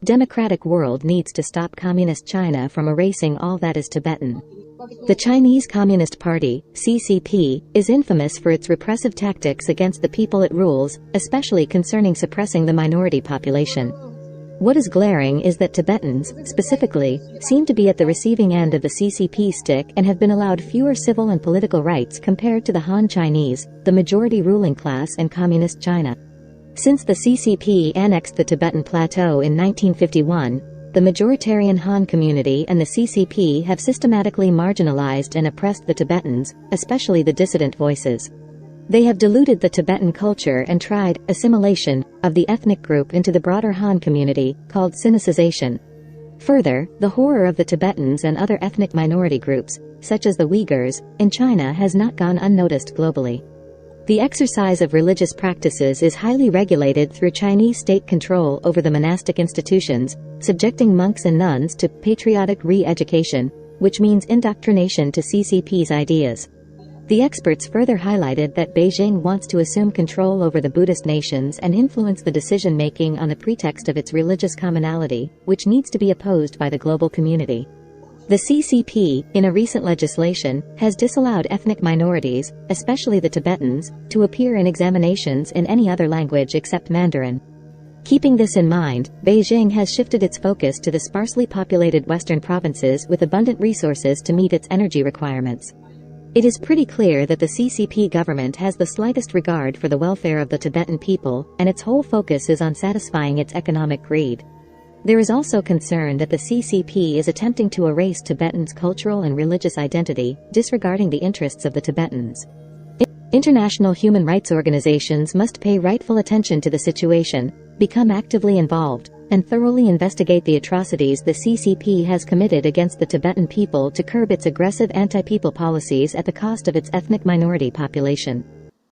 democratic world needs to stop Communist China from erasing all that is Tibetan. The Chinese Communist Party, CCP, is infamous for its repressive tactics against the people it rules, especially concerning suppressing the minority population. What is glaring is that Tibetans, specifically, seem to be at the receiving end of the CCP stick and have been allowed fewer civil and political rights compared to the Han Chinese, the majority ruling class in Communist China. Since the CCP annexed the Tibetan Plateau in 1951, the majoritarian Han community and the CCP have systematically marginalized and oppressed the Tibetans, especially the dissident voices. They have diluted the Tibetan culture and tried assimilation of the ethnic group into the broader Han community, called Sinicization. Further, the horror of the Tibetans and other ethnic minority groups, such as the Uyghurs, in China has not gone unnoticed globally. The exercise of religious practices is highly regulated through Chinese state control over the monastic institutions, subjecting monks and nuns to patriotic re-education, which means indoctrination to CCP's ideas. The experts further highlighted that Beijing wants to assume control over the Buddhist nations and influence the decision-making on the pretext of its religious commonality, which needs to be opposed by the global community. The CCP, in a recent legislation, has disallowed ethnic minorities, especially the Tibetans, to appear in examinations in any other language except Mandarin. Keeping this in mind, Beijing has shifted its focus to the sparsely populated western provinces with abundant resources to meet its energy requirements. It is pretty clear that the CCP government has the slightest regard for the welfare of the Tibetan people, and its whole focus is on satisfying its economic greed. There is also concern that the CCP is attempting to erase Tibetans' cultural and religious identity, disregarding the interests of the Tibetans. International human rights organizations must pay rightful attention to the situation, become actively involved, and thoroughly investigate the atrocities the CCP has committed against the Tibetan people to curb its aggressive anti-people policies at the cost of its ethnic minority population.